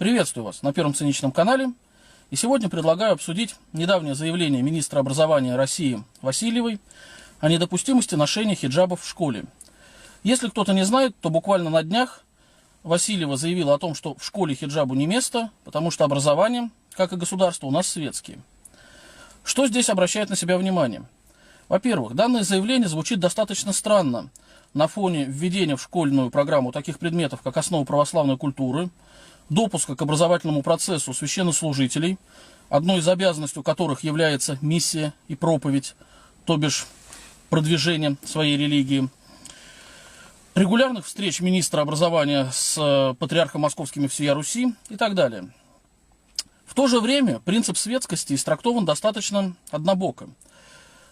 Приветствую вас на Первом циничном канале. И сегодня предлагаю обсудить недавнее заявление министра образования России Васильевой о недопустимости ношения хиджабов в школе. Если кто-то не знает, то буквально на днях Васильева заявила о том, что в школе хиджабу не место, потому что образование, как и государство, у нас светские. Что здесь обращает на себя внимание? Во-первых, данное заявление звучит достаточно странно на фоне введения в школьную программу таких предметов, как основа православной культуры, допуска к образовательному процессу священнослужителей, одной из обязанностей которых является миссия и проповедь, то бишь продвижение своей религии, регулярных встреч министра образования с патриархом московским и всея Руси и так далее. В то же время принцип светскости истрактован достаточно однобоко.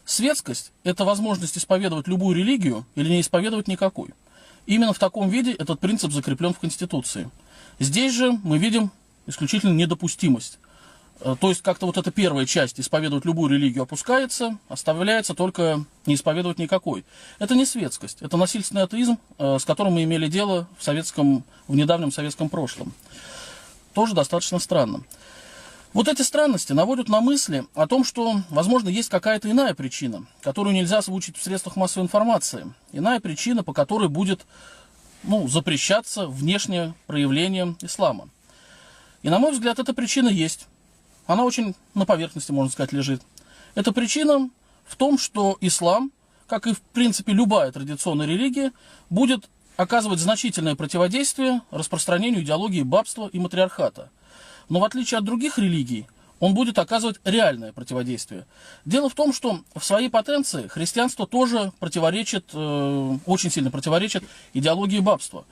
Светскость – это возможность исповедовать любую религию или не исповедовать никакой. Именно в таком виде этот принцип закреплен в Конституции. Здесь же мы видим исключительно недопустимость. То есть как-то вот эта первая часть исповедовать любую религию опускается, оставляется только не исповедовать никакой. Это не светскость, это насильственный атеизм, с которым мы имели дело в недавнем советском прошлом. Тоже достаточно странно. Вот эти странности наводят на мысли о том, что, возможно, есть какая-то иная причина, которую нельзя озвучить в средствах массовой информации. Иная причина, по которой будет запрещаться внешнее проявление ислама. И, на мой взгляд, эта причина есть. Она очень на поверхности, можно сказать, лежит. Эта причина в том, что ислам, как и, в принципе, любая традиционная религия, будет оказывать значительное противодействие распространению идеологии бабства и матриархата. Но в отличие от других религий, он будет оказывать реальное противодействие. Дело в том, что в своей потенции христианство тоже очень сильно противоречит идеологии бабства.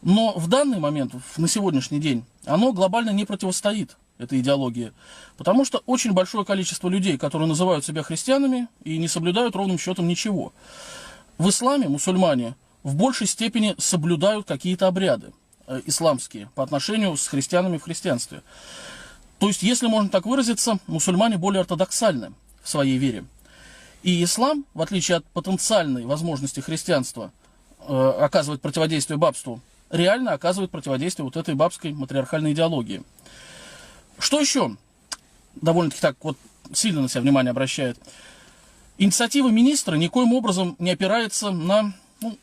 Но в данный момент, на сегодняшний день, оно глобально не противостоит этой идеологии. Потому что очень большое количество людей, которые называют себя христианами и не соблюдают ровным счетом ничего. В исламе мусульмане в большей степени соблюдают какие-то обряды исламские по отношению с христианами в христианстве. То есть, если можно так выразиться, мусульмане более ортодоксальны в своей вере. И ислам, в отличие от потенциальной возможности христианства оказывать противодействие бабству, реально оказывает противодействие вот этой бабской матриархальной идеологии. Что еще довольно-таки так вот сильно на себя внимание обращает? Инициатива министра никоим образом не опирается на,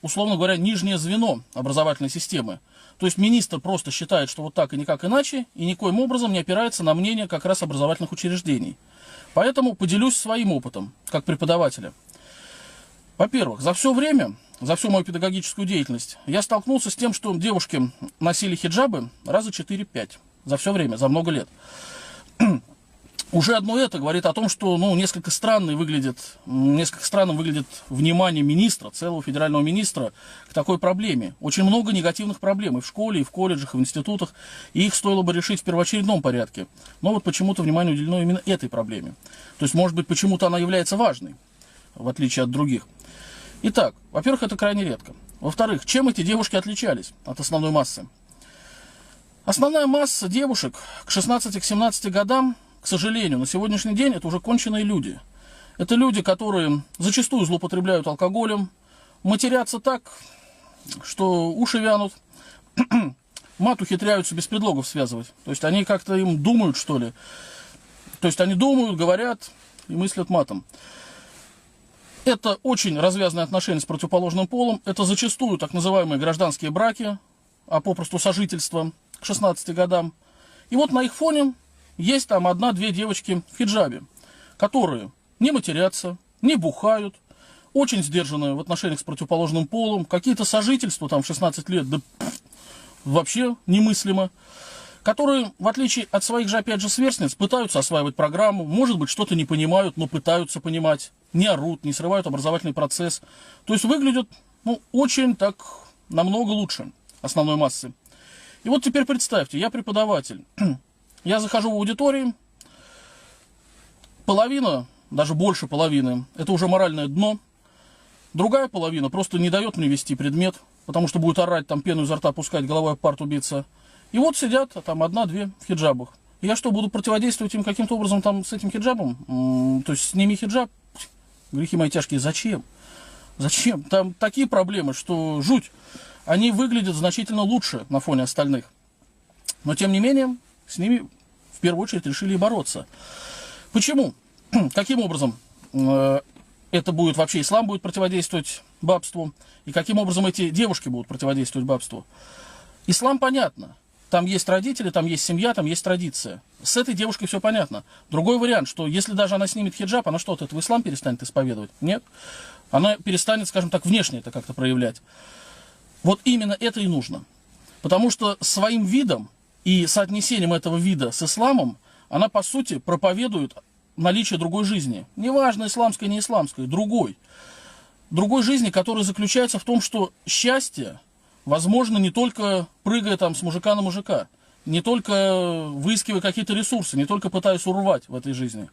условно говоря, нижнее звено образовательной системы. То есть министр просто считает, что вот так и никак иначе, и никоим образом не опирается на мнение как раз образовательных учреждений. Поэтому поделюсь своим опытом, как преподавателя. Во-первых, за всю мою педагогическую деятельность, я столкнулся с тем, что девушки носили хиджабы раза 4-5. За все время, за много лет. Уже одно это говорит о том, что несколько странным выглядит внимание министра, целого федерального министра к такой проблеме. Очень много негативных проблем и в школе, и в колледжах, и в институтах, и их стоило бы решить в первоочередном порядке. Но вот почему-то внимание уделено именно этой проблеме. То есть, может быть, почему-то она является важной, в отличие от других. Итак, во-первых, это крайне редко. Во-вторых, чем эти девушки отличались от основной массы? Основная масса девушек к 16-17 годам, к сожалению, на сегодняшний день это уже конченые люди. Это люди, которые зачастую злоупотребляют алкоголем, матерятся так, что уши вянут, мат ухитряются без предлогов связывать. То есть они как-то им думают, что ли. То есть они думают, говорят и мыслят матом. Это очень развязанные отношения с противоположным полом. Это зачастую так называемые гражданские браки, а попросту сожительство к 16 годам. И вот на их фоне есть там 1-2 девочки в хиджабе, которые не матерятся, не бухают, очень сдержанные в отношениях с противоположным полом, какие-то сожительства там в 16 лет, да вообще немыслимо, которые, в отличие от своих же, опять же, сверстниц, пытаются осваивать программу, может быть, что-то не понимают, но пытаются понимать, не орут, не срывают образовательный процесс. То есть выглядят, очень так, намного лучше основной массы. И вот теперь представьте, я преподаватель, я захожу в аудитории, половина, даже больше половины, это уже моральное дно, другая половина просто не дает мне вести предмет, потому что будет орать, там пену изо рта пускать, головой об парту биться. И вот сидят там 1-2 в хиджабах. И я что, буду противодействовать им каким-то образом там с этим хиджабом? То есть сними хиджаб? Грехи мои тяжкие, зачем? Зачем? Там такие проблемы, что жуть. Они выглядят значительно лучше на фоне остальных. Но, тем не менее, с ними в первую очередь решили и бороться. Почему? Каким образом это будет вообще, ислам будет противодействовать бабству, и каким образом эти девушки будут противодействовать бабству? Ислам понятно. Там есть родители, там есть семья, там есть традиция. С этой девушкой все понятно. Другой вариант, что если даже она снимет хиджаб, она что, от этого ислам перестанет исповедовать? Нет. Она перестанет, скажем так, внешне это как-то проявлять. Вот именно это и нужно. Потому что своим видом и соотнесением этого вида с исламом она, по сути, проповедует наличие другой жизни. Неважно, исламской, не исламской, другой. Другой жизни, которая заключается в том, что счастье возможно не только прыгая там с мужика на мужика, не только выискивая какие-то ресурсы, не только пытаясь урвать в этой жизни.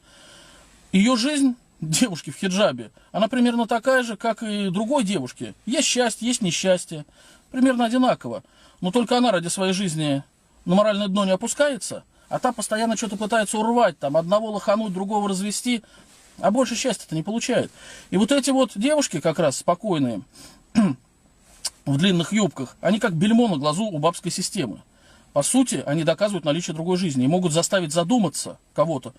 Ее жизнь, девушки в хиджабе, она примерно такая же, как и другой девушки. Есть счастье, есть несчастье. Примерно одинаково. Но только она ради своей жизни на моральное дно не опускается, а та постоянно что-то пытается урвать, там, одного лохануть, другого развести, а больше счастья-то не получает. И вот эти вот девушки как раз спокойные, в длинных юбках, они как бельмо на глазу у бабской системы. По сути, они доказывают наличие другой жизни и могут заставить задуматься кого-то.